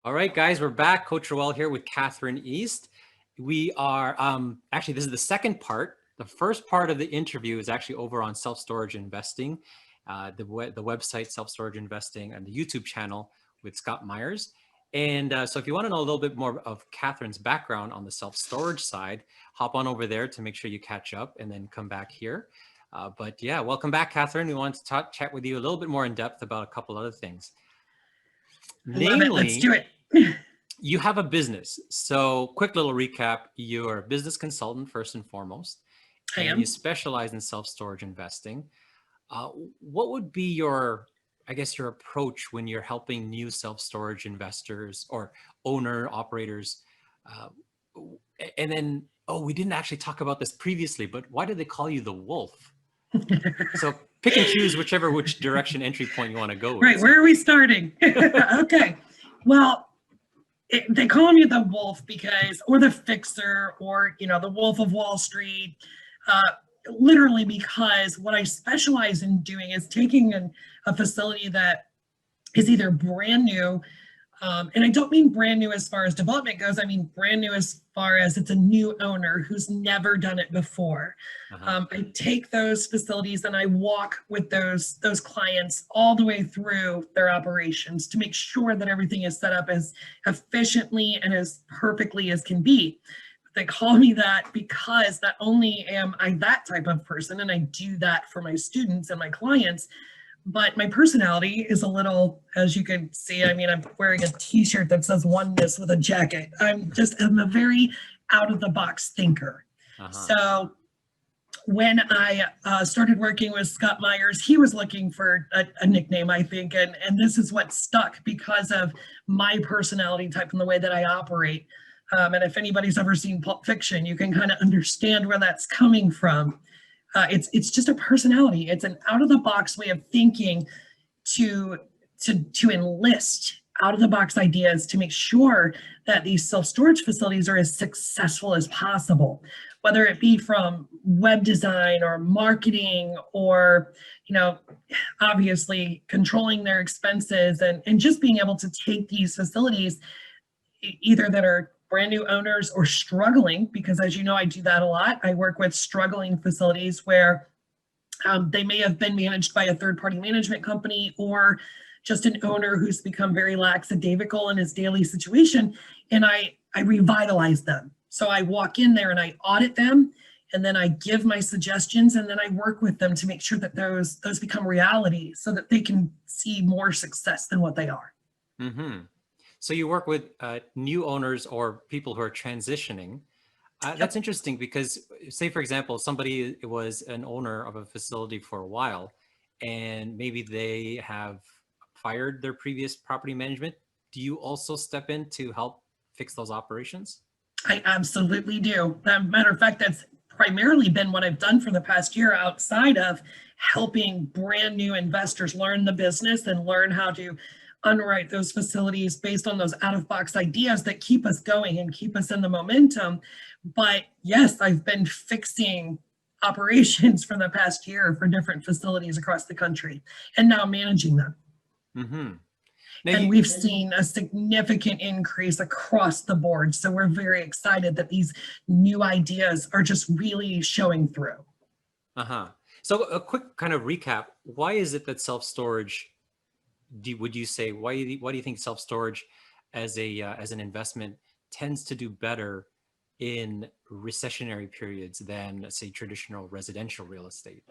All right, guys, we're back. Coach Roel here with Kathryn East. We are actually, this is the second part. The first part of the interview is actually over on self-storage investing, the website self-storage investing, and the YouTube channel with Scott Myers. And so if you want to know a little bit more of Kathryn's background on the self-storage side, hop on over there to make sure you catch up and then come back here. But yeah, welcome back, Kathryn. We want to chat with you a little bit more in depth about a couple other things. I love it. Let's do it. You have a business. So quick little recap. You're a business consultant, first and foremost, I and am. you specialize in self-storage investing. What would be your, I guess, your approach when you're helping new self-storage investors or owner operators? And then, oh, we didn't actually talk about this previously, but why did they call you the wolf? So pick and choose which direction entry point you want to go with. Right. Where are we starting? Okay. Well, they call me the wolf because, or the fixer, or, the wolf of Wall Street, literally because what I specialize in doing is taking a facility that is either brand new, and I don't mean brand new as far as development goes. I mean brand new as far as it's a new owner who's never done it before. I take those facilities and I walk with those clients all the way through their operations to make sure that everything is set up as efficiently and as perfectly as can be. They call me that because not only am I that type of person, and I do that for my students and my clients, but my personality is a little, as you can see, I mean, I'm wearing a t-shirt that says oneness with a jacket. I'm a very out of the box thinker. So when I started working with Scott Myers, he was looking for a nickname, I think, and this is what stuck because of my personality type and the way that I operate. And if anybody's ever seen Pulp Fiction, you can kind of understand where that's coming from. It's just a personality. It's an out of the box way of thinking to enlist out of the box ideas to make sure that these self-storage facilities are as successful as possible, whether it be from web design or marketing or, obviously controlling their expenses and just being able to take these facilities either that are brand new owners or struggling, because as you know, I do that a lot. I work with struggling facilities where they may have been managed by a third-party management company or just an owner who's become very lackadaisical in his daily situation, and I revitalize them. So I walk in there and I audit them, and then I give my suggestions, and then I work with them to make sure that those become reality so that they can see more success than what they are. Mm-hmm. So you work with new owners or people who are transitioning. That's interesting because, say, for example, somebody was an owner of a facility for a while, and maybe they have fired their previous property management. Do you also step in to help fix those operations? I absolutely do. Matter of fact, that's primarily been what I've done for the past year outside of helping brand new investors learn the business and learn how to underwrite those facilities based on those out-of-box ideas that keep us going and keep us in the momentum. But yes, I've been fixing operations for the past year for different facilities across the country and now managing them. Mm-hmm. And we've seen a significant increase across the board. So we're very excited that these new ideas are just really showing through. So a quick kind of recap. Why is it that self-storage, would you say, why do you think self-storage as an investment tends to do better in recessionary periods than, say, traditional residential real estate?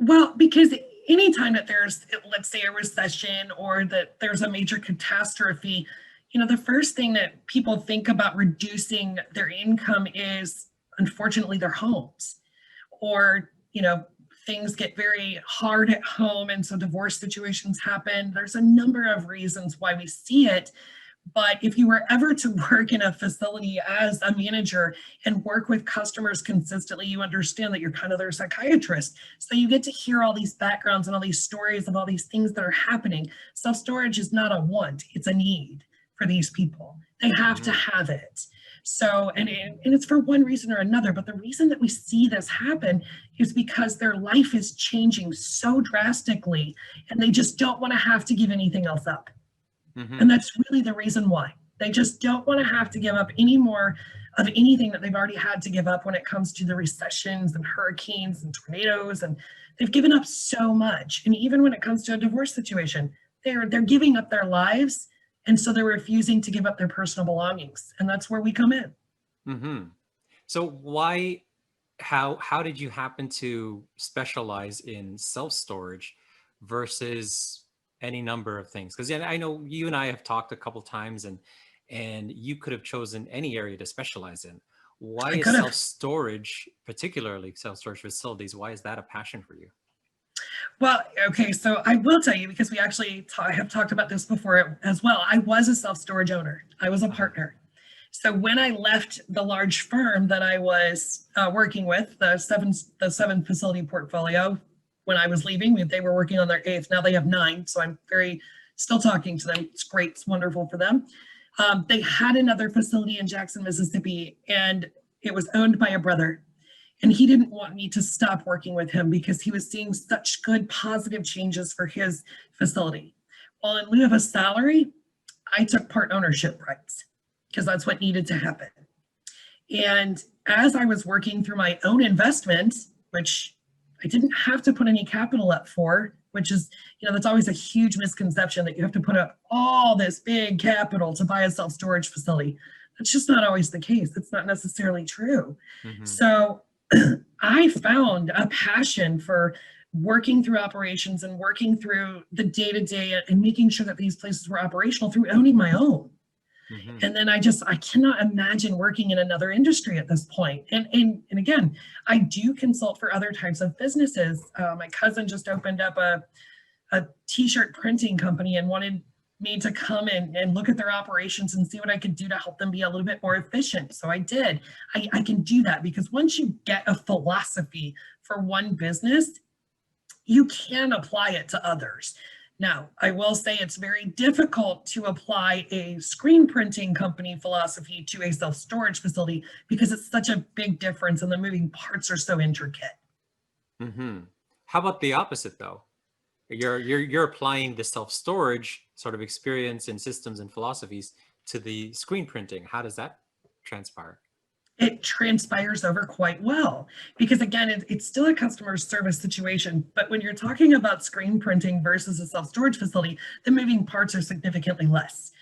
Well, because anytime that there's, let's say, a recession or that there's a major catastrophe, the first thing that people think about reducing their income is, unfortunately, their homes. Or, things get very hard at home, and so divorce situations happen. There's a number of reasons why we see it. But if you were ever to work in a facility as a manager and work with customers consistently, you understand that you're kind of their psychiatrist. So you get to hear all these backgrounds and all these stories of all these things that are happening. Self-storage is not a want, it's a need for these people. They have to have it. So, and it's for one reason or another, but the reason that we see this happen is because their life is changing so drastically and they just don't want to have to give anything else up. And that's really the reason why. They just don't want to have to give up any more of anything that they've already had to give up when it comes to the recessions and hurricanes and tornadoes. And they've given up so much. And even when it comes to a divorce situation, they're giving up their lives. And so they're refusing to give up their personal belongings. And that's where we come in. So how did you happen to specialize in self-storage versus any number of things? Because I know you and I have talked a couple times, and you could have chosen any area to specialize in. Why is self-storage, particularly self-storage facilities, why is that a passion for you? Well, okay, so I will tell you, because we actually have talked about this before as well. I was a self-storage owner. I was a partner. So when I left the large firm that I was working with, the seven facility portfolio, when I was leaving, they were working on their 8th. Now they have 9. So I'm still talking to them. It's great. It's wonderful for them. They had another facility in Jackson, Mississippi, and it was owned by a brother. And he didn't want me to stop working with him because he was seeing such good positive changes for his facility. Well, in lieu of a salary, I took part ownership rights because that's what needed to happen. And as I was working through my own investment, which I didn't have to put any capital up for, which is, that's always a huge misconception that you have to put up all this big capital to buy a self-storage facility. That's just not always the case. It's not necessarily true. So I found a passion for working through operations and working through the day-to-day and making sure that these places were operational through owning my own. And then I cannot imagine working in another industry at this point. And again, I do consult for other types of businesses. My cousin just opened up a t-shirt printing company and wanted me to come in and look at their operations and see what I could do to help them be a little bit more efficient. So I did. I can do that because once you get a philosophy for one business, you can apply it to others. Now, I will say it's very difficult to apply a screen printing company philosophy to a self-storage facility because it's such a big difference and the moving parts are so intricate. How about the opposite though? You're applying the self-storage sort of experience and systems and philosophies to the screen printing. How does that transpire? It transpires over quite well because again, it's still a customer service situation. But when you're talking about screen printing versus a self-storage facility, the moving parts are significantly less.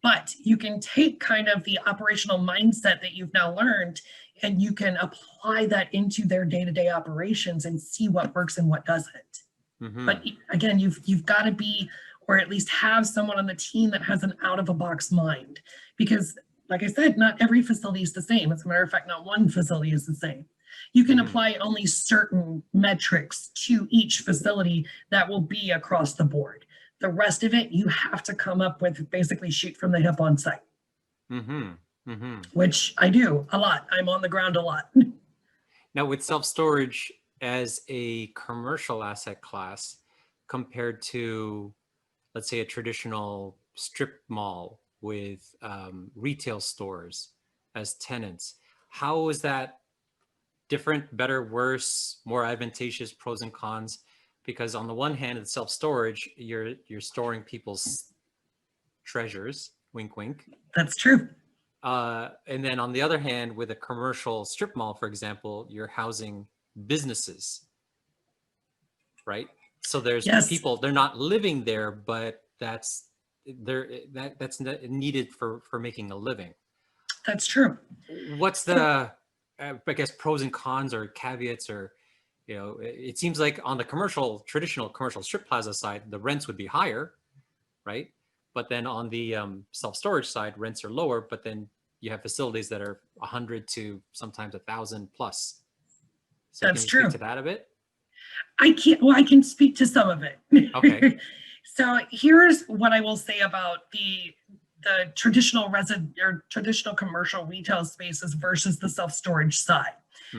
But you can take kind of the operational mindset that you've now learned and you can apply that into their day-to-day operations and see what works and what doesn't. But again, you've got to be, or at least have someone on the team that has an out-of-the-box mind because like I said, not every facility is the same. As a matter of fact, not one facility is the same. You can apply only certain metrics to each facility that will be across the board. The rest of it, you have to come up with basically shoot from the hip on site, which I do a lot. I'm on the ground a lot. Now with self-storage as a commercial asset class compared to, let's say, a traditional strip mall with retail stores as tenants, how is that different, better, worse, more advantageous, pros and cons? Because on the one hand, in self-storage, you're storing people's treasures, wink, wink. That's true. And then on the other hand, with a commercial strip mall, for example, you're housing businesses, right? So there's people, they're not living there, but that's needed for making a living. That's true. What's the, I guess, pros and cons or caveats or, it seems like on the traditional commercial strip plaza side, the rents would be higher, right? But then on the self-storage side, rents are lower, but then you have facilities that are 100 to sometimes 1,000 plus. So that's can you true. Speak to that a bit? I can speak to some of it. Okay. So here's what I will say about the traditional traditional commercial retail spaces versus the self-storage side.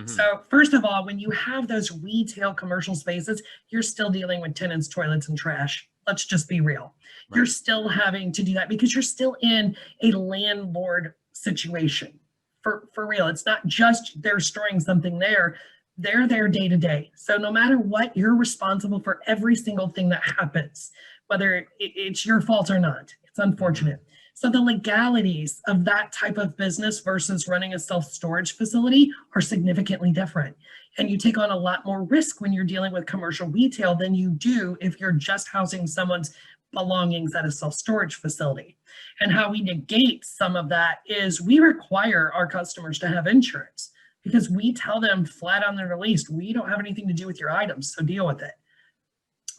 So first of all, when you have those retail commercial spaces, you're still dealing with tenants, toilets, and trash. Let's just be real. Right. You're still having to do that because you're still in a landlord situation. For real, it's not just they're storing something there. They're there day to day. So no matter what, you're responsible for every single thing that happens, whether it's your fault or not. It's unfortunate. So the legalities of that type of business versus running a self-storage facility are significantly different. And you take on a lot more risk when you're dealing with commercial retail than you do if you're just housing someone's belongings at a self-storage facility. And how we negate some of that is we require our customers to have insurance because we tell them flat on their release, we don't have anything to do with your items, so deal with it.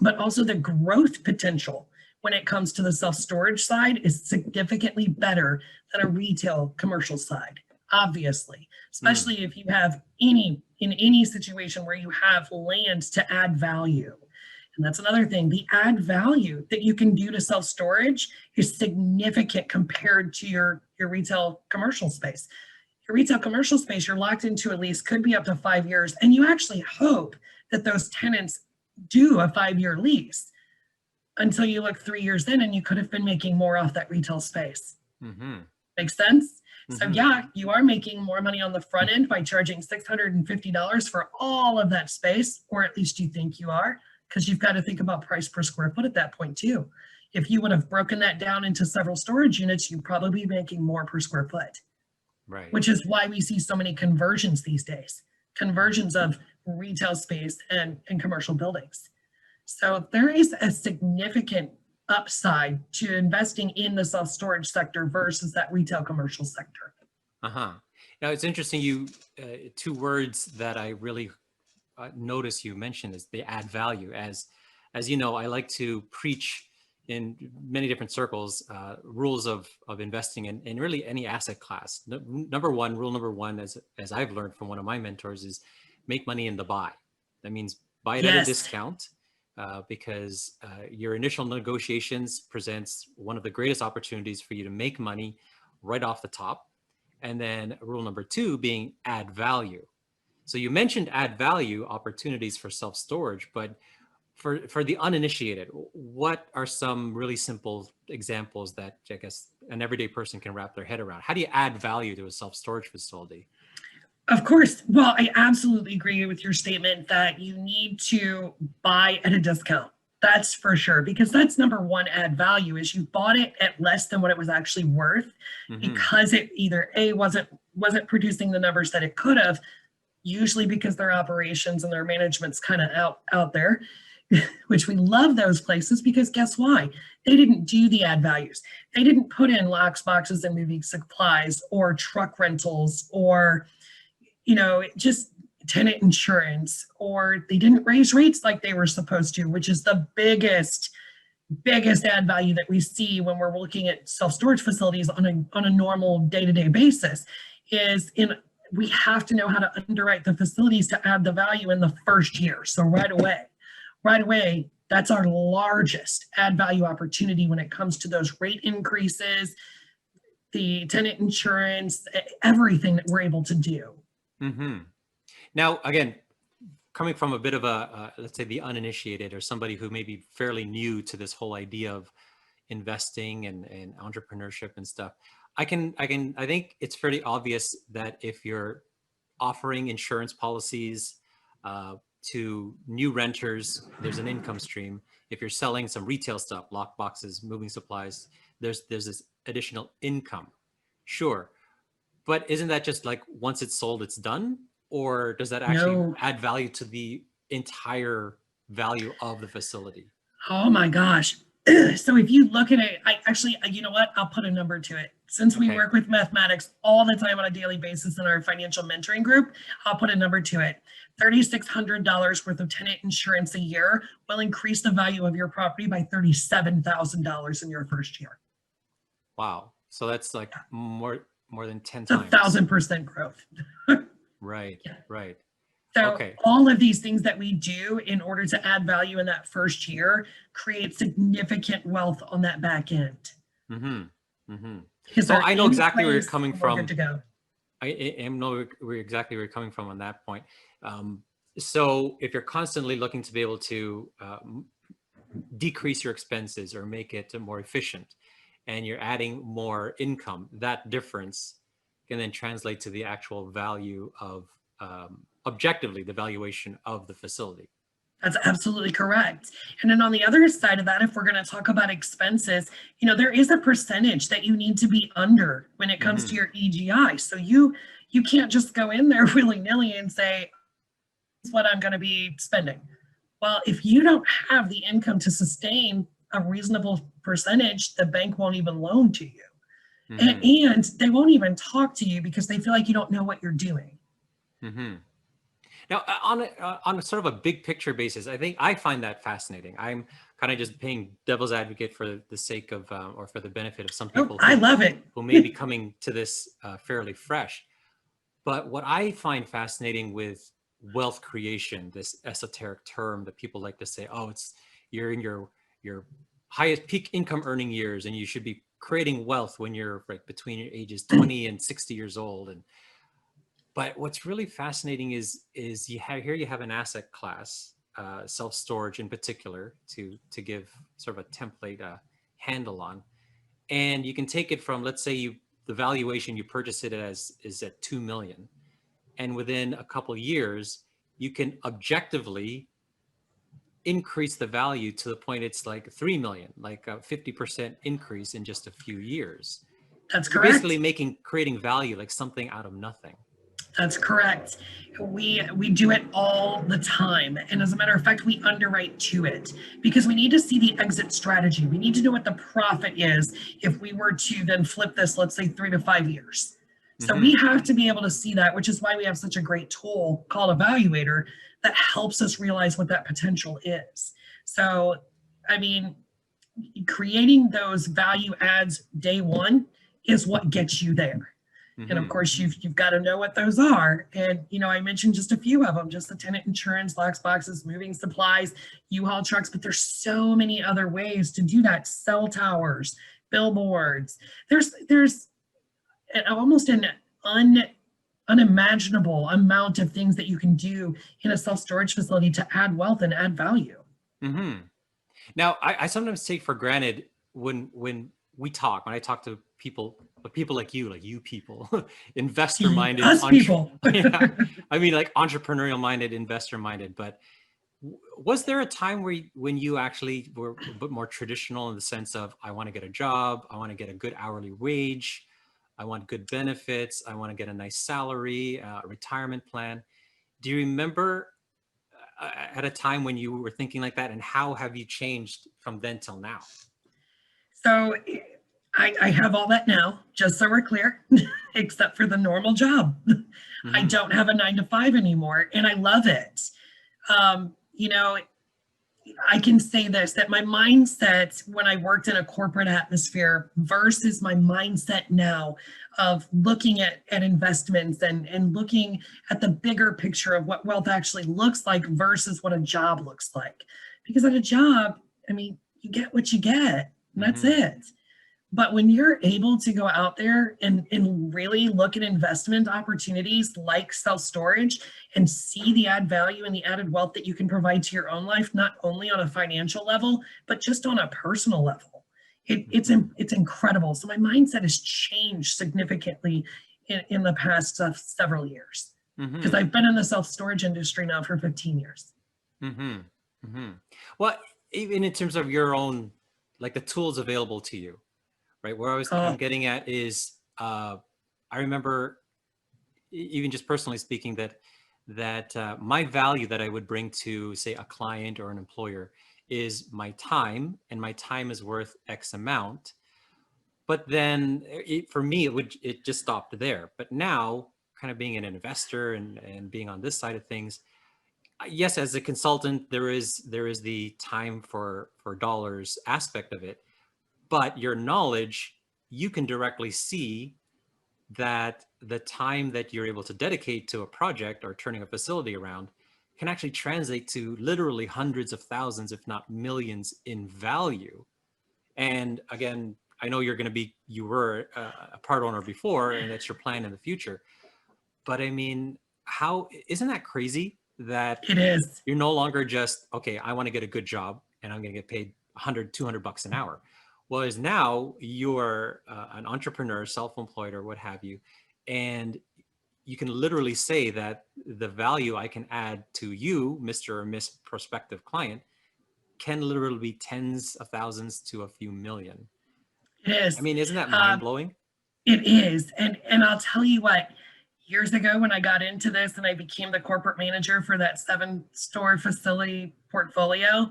But also the growth potential when it comes to the self-storage side is significantly better than a retail commercial side, obviously, especially if you have in any situation where you have land to add value. And that's another thing, the add value that you can do to self-storage is significant compared to your retail commercial space. Your retail commercial space, you're locked into a lease, could be up to 5 years, and you actually hope that those tenants do a 5-year lease until you look 3 years in and you could have been making more off that retail space. Makes sense? So yeah, you are making more money on the front end by charging $650 for all of that space, or at least you think you are, because you've got to think about price per square foot at that point too. If you would have broken that down into several storage units, you'd probably be making more per square foot. Right. Which is why we see so many conversions these days, conversions of retail space and commercial buildings. So there is a significant upside to investing in the self-storage sector versus that retail commercial sector. Now it's interesting, you two words that I really notice you mentioned is they add value. As you know, I like to preach in many different circles, rules of investing in really any asset class. Rule number one, as I've learned from one of my mentors, is make money in the buy. That means buy it at a discount, because your initial negotiations presents one of the greatest opportunities for you to make money right off the top. And then rule number two being add value. So you mentioned add value opportunities for self-storage, but for the uninitiated, what are some really simple examples that I guess an everyday person can wrap their head around? How do you add value to a self-storage facility? Of course. Well, I absolutely agree with your statement that you need to buy at a discount. That's for sure, because that's number one add value is you bought it at less than what it was actually worth because it either A, wasn't producing the numbers that it could have, usually because their operations and their management's kind of out there, which we love those places because guess why? They didn't do the add values. They didn't put in locks, boxes, and moving supplies or truck rentals or, just tenant insurance, or they didn't raise rates like they were supposed to, which is the biggest add value that we see when we're looking at self-storage facilities on a normal day-to-day basis we have to know how to underwrite the facilities to add the value in the first year. So right away, that's our largest add value opportunity when it comes to those rate increases, the tenant insurance, everything that we're able to do. Now, again, coming from a bit of let's say the uninitiated or somebody who may be fairly new to this whole idea of investing and entrepreneurship and stuff, I think it's fairly obvious that if you're offering insurance policies to new renters, there's an income stream. If you're selling some retail stuff, lock boxes, moving supplies, there's this additional income. Sure. But isn't that just like once it's sold, it's done? Or does that actually add value to the entire value of the facility? Oh my gosh. So if you look at it, you know what? I'll put a number to it. Since we work with mathematics all the time on a daily basis in our financial mentoring group, I'll put a number to it. $3,600 worth of tenant insurance a year will increase the value of your property by $37,000 in your first year. Wow. So that's like more than 10 times. 1,000% growth. Right. So all of these things that we do in order to add value in that first year create significant wealth on that back end. So I know exactly where you're coming from. Good to go. I know exactly where you're coming from on that point. So if you're constantly looking to be able to decrease your expenses or make it more efficient, and you're adding more income, that difference can then translate to the actual value of objectively the valuation of the facility. That's absolutely correct. And then on the other side of that, if we're going to talk about expenses, there is a percentage that you need to be under when it comes to Mm-hmm. your EGI. So you can't just go in there willy-nilly and say, "This is what I'm going to be spending." Well, if you don't have the income to sustain a reasonable percentage, the bank won't even loan to you. And, Mm-hmm. and they won't even talk to you because they feel like you don't know what you're doing. Mm-hmm. Now, on a sort of a big picture basis, I think I find that fascinating. I'm kind of just playing devil's advocate for the sake of, or for the benefit of some Oh, people I love it. who may be coming to this fairly fresh. But what I find fascinating with wealth creation, this esoteric term that people like to say, oh, you're in your highest peak income earning years, and you should be creating wealth when you're like between your ages 20 and 60 years old. And but what's really fascinating is you have an asset class, self storage in particular, to give sort of a template handle on, and you can take it from, let's say, the valuation you purchase it as is at 2 million, and within a couple of years you can objectively increase the value to the point it's like 3 million, like a 50% increase in just a few years. That's You're basically correct. creating value, like something out of nothing. That's correct. We do it all the time. And as a matter of fact, we underwrite to it because we need to see the exit strategy. We need to know what the profit is if we were to then flip this, let's say 3 to 5 years. So we Mm-hmm. have to be able to see that, which is why we have such a great tool called Evaluator that helps us realize what that potential is. So, I mean, creating those value adds day one is what gets you there. And of Mm-hmm. course, you've got to know what those are. And I mentioned just a few of them, just the tenant insurance, lock boxes, moving supplies, U-Haul trucks, but there's so many other ways to do that. Cell towers, billboards. There's almost an unimaginable amount of things that you can do in a self-storage facility to add wealth and add value. Mm-hmm. Now, I sometimes take for granted when when I talk to people, but people like you people, investor minded, Us people. yeah, I mean, like entrepreneurial minded, investor minded. But was there a time when you actually were a bit more traditional in the sense of, I want to get a job, I want to get a good hourly wage, I want good benefits, I want to get a nice salary, a retirement plan? Do you remember at a time when you were thinking like that, and how have you changed from then till now? So I have all that now, just so we're clear, except for the normal job. I Mm-hmm. don't have a 9 to 5 anymore, and I love it. Um, you know, I can say this, that my mindset when I worked in a corporate atmosphere versus my mindset now of looking at investments and looking at the bigger picture of what wealth actually looks like versus what a job looks like. Because at a job, I mean, you get what you get, and that's Mm-hmm. it. But when you're able to go out there and really look at investment opportunities like self storage and see the add value and the added wealth that you can provide to your own life, not only on a financial level, but just on a personal level, Mm-hmm. it's incredible. So my mindset has changed significantly in the past several years because Mm-hmm. I've been in the self storage industry now for 15 years. Mm-hmm. Mm-hmm. Well, even in terms of your own, like the tools available to you, right? I'm Oh, getting at is, I remember, even just personally speaking, that my value that I would bring to, say, a client or an employer is my time, and my time is worth X amount. But then for me, it just stopped there. But now, kind of being an investor and being on this side of things, yes, as a consultant, there is the time for dollars aspect of it, but your knowledge, you can directly see that the time that you're able to dedicate to a project or turning a facility around can actually translate to literally hundreds of thousands, if not millions, in value. And again, I know you were a part owner before, and that's your plan in the future. But I mean, how isn't that crazy that it is. you're no longer just, okay, I want to get a good job and I'm going to get paid 100, $200 an hour. Whereas now you're an entrepreneur, self-employed, or what have you, and you can literally say that the value I can add to you, Mr. or Miss prospective client, can literally be tens of thousands to a few million. It is. I mean, isn't that mind blowing? It is. And I'll tell you what, years ago when I got into this and I became the corporate manager for that 7-store facility portfolio,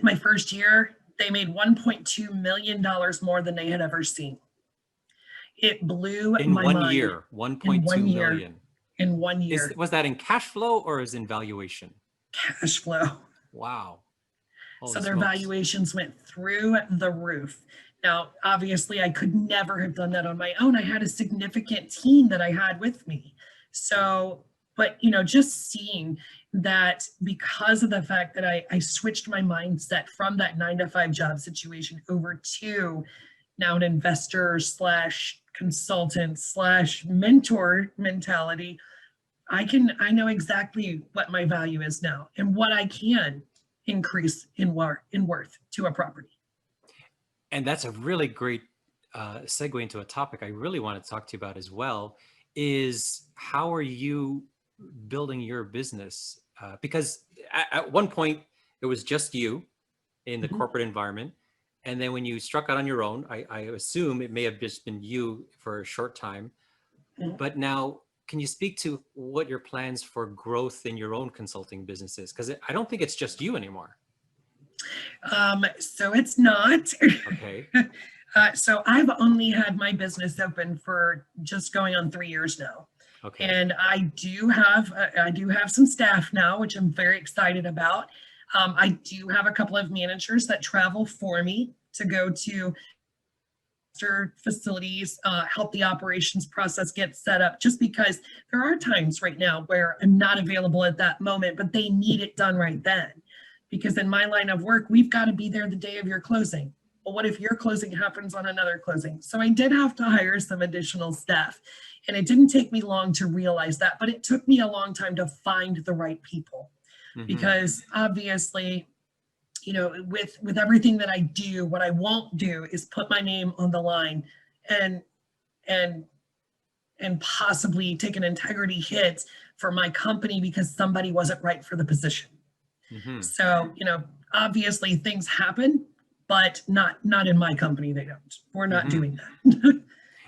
my first year, they made $1.2 million more than they had ever seen. It blew In my one mind. year, In 1.2 one year. million. In 1 year. Was that in cash flow or is in valuation? Cash flow. Wow. Holy So their smokes. valuations went through the roof. Now, obviously, I could never have done that on my own. I had a significant team that I had with me. So, but, just seeing that because of the fact that I switched my mindset from that 9-to-5 job situation over to now an investor / consultant / mentor mentality, I know exactly what my value is now and what I can increase in worth to a property. And that's a really great segue into a topic I really want to talk to you about as well, is how are you building your business? Because at one point, it was just you in the corporate environment. And then when you struck out on your own, I assume it may have just been you for a short time. But now, can you speak to what your plans for growth in your own consulting business is? Because I don't think it's just you anymore. So it's not. Okay. So I've only had my business open for just going on 3 years now. Okay. And I do have some staff now, which I'm very excited about. I do have a couple of managers that travel for me to go to facilities, help the operations process get set up, just because there are times right now where I'm not available at that moment, but they need it done right then. Because in my line of work, we've got to be there the day of your closing. Well, what if your closing happens on another closing? So I did have to hire some additional staff. And it didn't take me long to realize that, but it took me a long time to find the right people. Because obviously, with everything that I do, what I won't do is put my name on the line and possibly take an integrity hit for my company because somebody wasn't right for the position. So, obviously things happen, but not in my company. They don't. We're not doing that.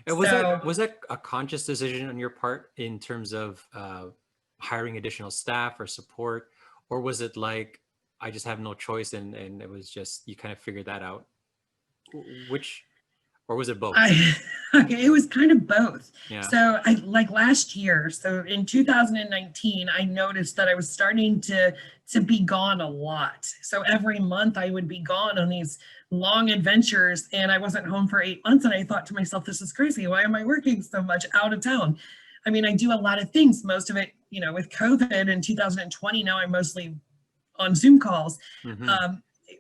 And was that a conscious decision on your part in terms of hiring additional staff or support, or was it like I just have no choice and it was just you kind of figured that out? Or was it both? It was kind of both. Yeah. So like last year, so in 2019, I noticed that I was starting to be gone a lot. So every month I would be gone on these long adventures and I wasn't home for 8 months. And I thought to myself, this is crazy. Why am I working so much out of town? I mean, I do a lot of things, most of it, with COVID in 2020, now I'm mostly on Zoom calls.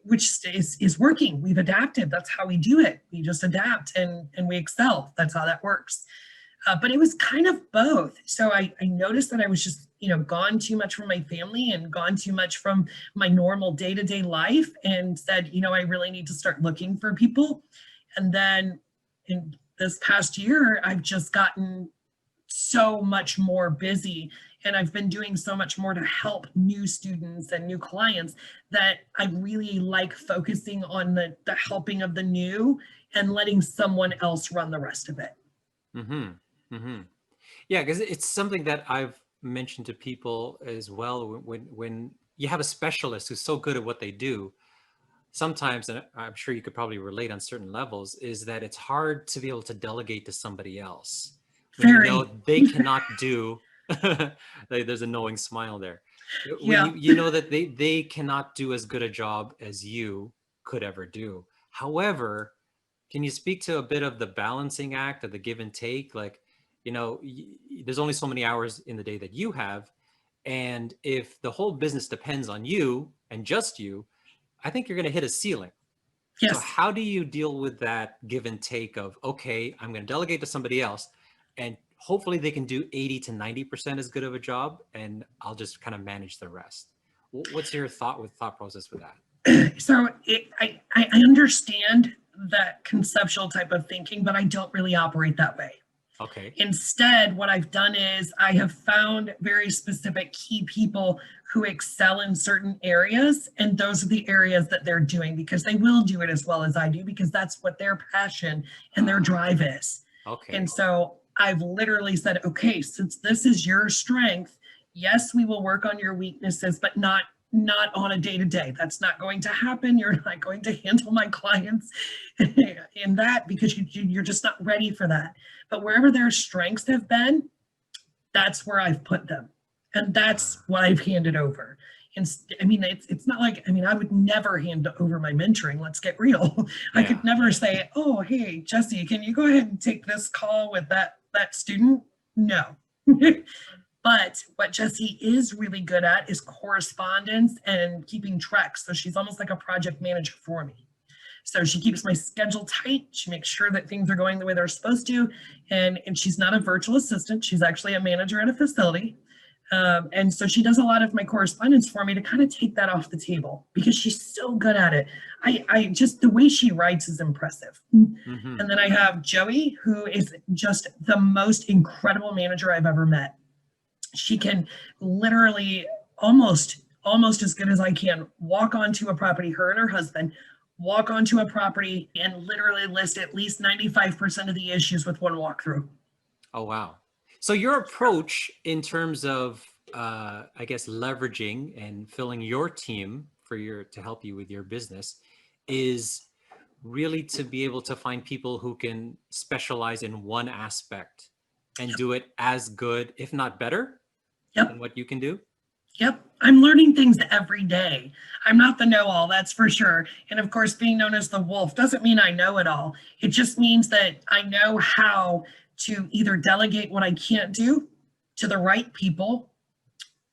Which is working. We've adapted. That's how we do it. We just adapt and we excel. That's how that works. But it was kind of both. So I noticed that I was just, gone too much from my family and gone too much from my normal day-to-day life and said, I really need to start looking for people. And then in this past year, I've just gotten so much more busy and I've been doing so much more to help new students and new clients that I really like focusing on the helping of the new and letting someone else run the rest of it. Yeah, because it's something that I've mentioned to people as well. When you have a specialist who's so good at what they do, sometimes, and I'm sure you could probably relate on certain levels, is that it's hard to be able to delegate to somebody else. When they cannot do, there's a knowing smile there. When you know that they cannot do as good a job as you could ever do. However, can you speak to a bit of the balancing act of the give and take? Like, there's only so many hours in the day that you have. And if the whole business depends on you and just you, I think you're going to hit a ceiling. Yes. So how do you deal with that give and take of, okay, I'm going to delegate to somebody else and hopefully they can do 80 to 90% as good of a job and I'll just kind of manage the rest. What's your thought process with that? So I understand that conceptual type of thinking, but I don't really operate that way. Okay. Instead, what I've done is I have found very specific key people who excel in certain areas, and those are the areas that they're doing, because they will do it as well as I do, because that's what their passion and their drive is. Okay. And so I've literally said, okay, since this is your strength, yes, we will work on your weaknesses, but not on a day-to-day. That's not going to happen. You're not going to handle my clients in that, because you're just not ready for that. But wherever their strengths have been, that's where I've put them. And that's what I've handed over. And I mean, it's not like, I mean, I would never hand over my mentoring. Let's get real. I could never say, oh, hey, Jesse, can you go ahead and take this call with that student? No. But what Jesse is really good at is correspondence and keeping track. So she's almost like a project manager for me. So she keeps my schedule tight. She makes sure that things are going the way they're supposed to. And she's not a virtual assistant. She's actually a manager at a facility. And so she does a lot of my correspondence for me to kind of take that off the table, because she's so good at it. I just, the way she writes is impressive. Mm-hmm. And then I have Joey, who is just the most incredible manager I've ever met. She can literally almost as good as I can walk onto a property, her and her husband walk onto a property and literally list at least 95% of the issues with one walkthrough. Oh, wow. So your approach in terms of, I guess, leveraging and filling your team to help you with your business is really to be able to find people who can specialize in one aspect and do it as good, if not better, than what you can do? Yep. I'm learning things every day. I'm not the know-all, that's for sure. And of course, being known as the wolf doesn't mean I know it all. It just means that I know how to either delegate what I can't do to the right people,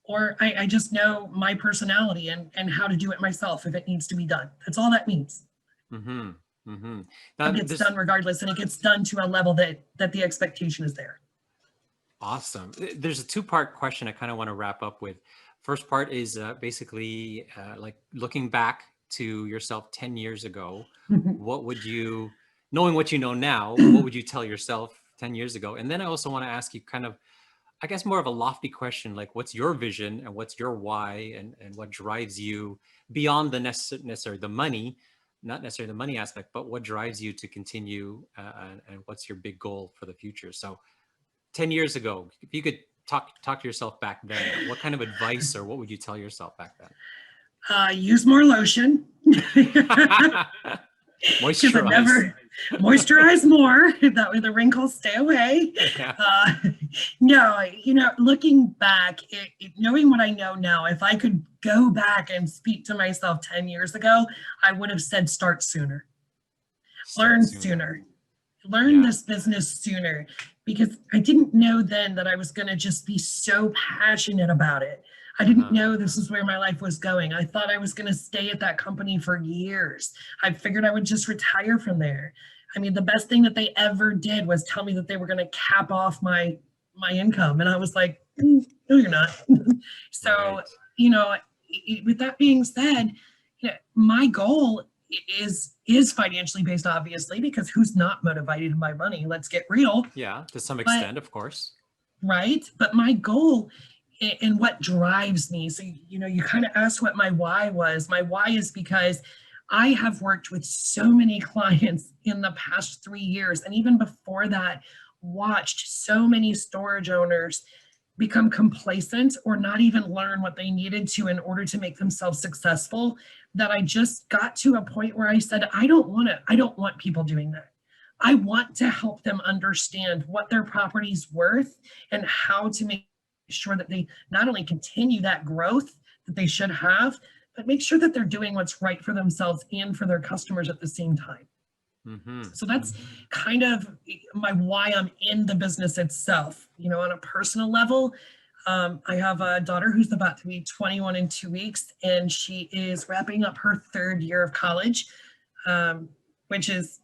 or I just know my personality and how to do it myself if it needs to be done. That's all that means. Mm-hmm. Mm-hmm. It gets done regardless, and it gets done to a level that the expectation is there. Awesome. There's a two-part question I kind of want to wrap up with. First part is basically like looking back to yourself 10 years ago, what would you, knowing what you know now, what would you tell yourself 10 years ago? And then I also want to ask you kind of, I guess, more of a lofty question, like what's your vision and what's your why and what drives you beyond the necessary, the money, not necessarily the money aspect, but what drives you to continue and what's your big goal for the future? So 10 years ago, if you could talk to yourself back then, what kind of advice or what would you tell yourself back then? Use more lotion. Moisturize more. That way the wrinkles stay away. Yeah. No, looking back, knowing what I know now, if I could go back and speak to myself 10 years ago, I would have said start sooner. Learn sooner. Learn this business sooner, because I didn't know then that I was going to just be so passionate about it. I didn't know this is where my life was going. I thought I was going to stay at that company for years. I figured I would just retire from there. I mean, the best thing that they ever did was tell me that they were going to cap off my income. And I was like, no, you're not. So, with that being said, my goal is financially based, obviously, because who's not motivated by money? Let's get real. Yeah, to some extent, of course. Right. But my goal and what drives me. So, you kind of asked what my why was. My why is because I have worked with so many clients in the past 3 years. And even before that, watched so many storage owners become complacent or not even learn what they needed to in order to make themselves successful, that I just got to a point where I said, I don't want people doing that. I want to help them understand what their property's worth and how to make sure that they not only continue that growth that they should have, but make sure that they're doing what's right for themselves and for their customers at the same time. Mm-hmm. So that's kind of my why I'm in the business itself. On a personal level, I have a daughter who's about to be 21 in 2 weeks, and she is wrapping up her 3rd year of college, which is,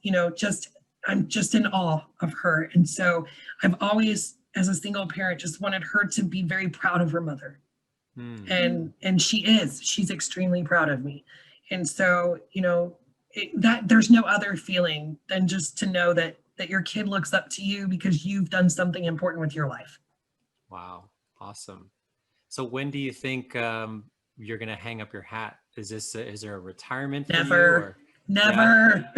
I'm just in awe of her. And so I've always, as a single parent, just wanted her to be very proud of her mother. And she's extremely proud of me. And so, that there's no other feeling than just to know that that your kid looks up to you because you've done something important with your life. Wow. Awesome. So when do you think you're going to hang up your hat? Is there a retirement for you or? Never,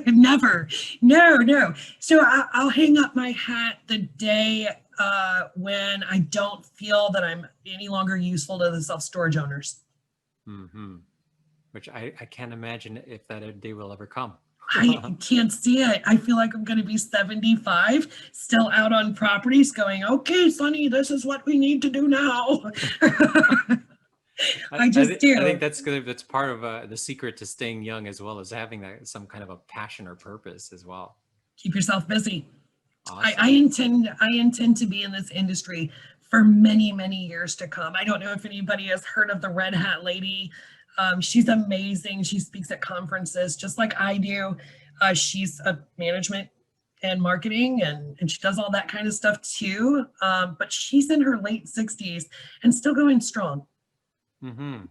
never. No. So I'll hang up my hat the day when I don't feel that I'm any longer useful to the self-storage owners. Mm-hmm. Which I can't imagine if that day will ever come. I can't see it. I feel like I'm going to be 75, still out on properties going, okay, Sonny, this is what we need to do now. I just do. I think that's part of the secret to staying young, as well as having some kind of a passion or purpose as well. Keep yourself busy. Awesome. I intend to be in this industry for many, many years to come. I don't know if anybody has heard of the Red Hat Lady. She's amazing. She speaks at conferences just like I do. She's a management and marketing and she does all that kind of stuff too. But she's in her late 60s and still going strong. Mm-hmm.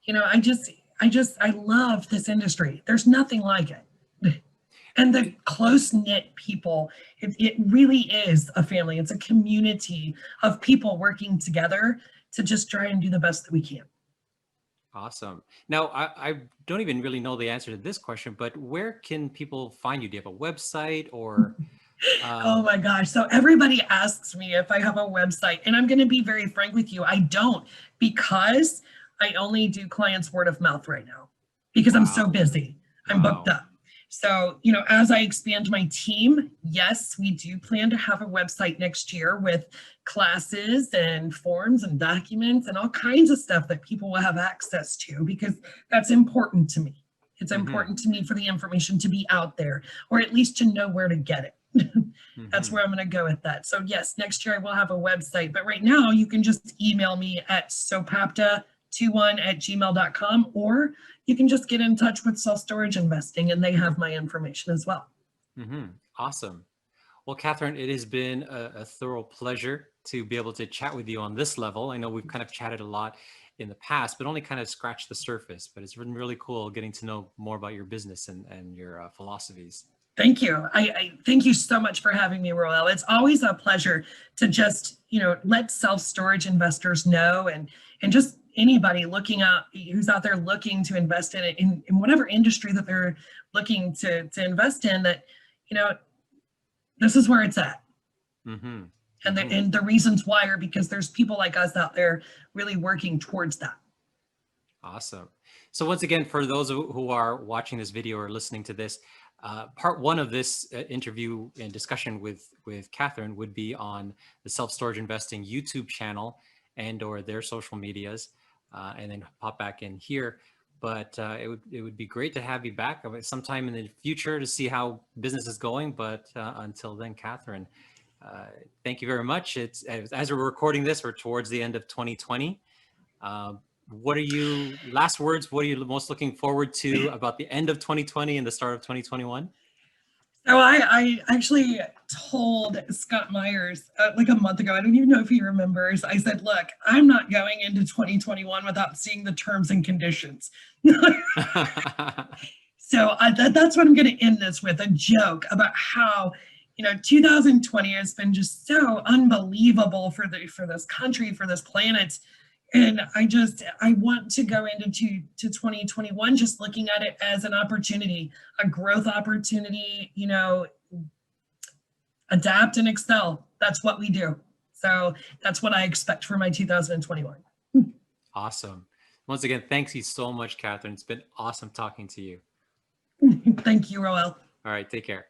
You know, I love this industry. There's nothing like it. And the close-knit people, it really is a family. It's a community of people working together to just try and do the best that we can. Awesome. Now, I don't even really know the answer to this question, but where can people find you? Do you have a website or? Oh my gosh. So everybody asks me if I have a website, and I'm going to be very frank with you. I don't, because I only do clients word of mouth right now because I'm so busy. I'm booked up. So, you know, as I expand my team, yes, we do plan to have a website next year with classes and forms and documents and all kinds of stuff that people will have access to, because that's important to me. It's important to me for the information to be out there, or at least to know where to get it. That's where I'm going to go with that. So yes, next year I will have a website, but right now you can just email me at sopapta21@gmail.com, or you can just get in touch with Self-Storage Investing and they have my information as well. Awesome. Well, Kathryn, it has been a thorough pleasure to be able to chat with you on this level. I know we've kind of chatted a lot in the past, but only kind of scratched the surface, but it's been really cool getting to know more about your business and your philosophies. Thank you. I thank you so much for having me, Roel. It's always a pleasure to just, you know, let self-storage investors know, and just anybody looking out, who's out there looking to invest in whatever industry that they're looking to invest in, that, you know, this is where it's at. And the reasons why are because there's people like us out there really working towards that. Awesome. So once again, for those who are watching this video or listening to this, part one of this interview and discussion with Kathryn would be on the Self-Storage Investing YouTube channel and or their social medias, and then pop back in here. But it would be great to have you back sometime in the future to see how business is going. But until then, Kathryn, thank you very much. It's as we're recording this, we're towards the end of 2020. What are you, last words, what are you most looking forward to about the end of 2020 and the start of 2021? So I actually told Scott Myers like a month ago, I don't even know if he remembers, I said, look, I'm not going into 2021 without seeing the terms and conditions. So that's what I'm going to end this with, a joke about how, you know, 2020 has been just so unbelievable for this country, for this planet. And I want to go into 2021 just looking at it as an opportunity, a growth opportunity, you know, adapt and excel. That's what we do. So that's what I expect for my 2021. Awesome. Once again, thanks you so much, Kathryn. It's been awesome talking to you. Thank you, Roel. All right, take care.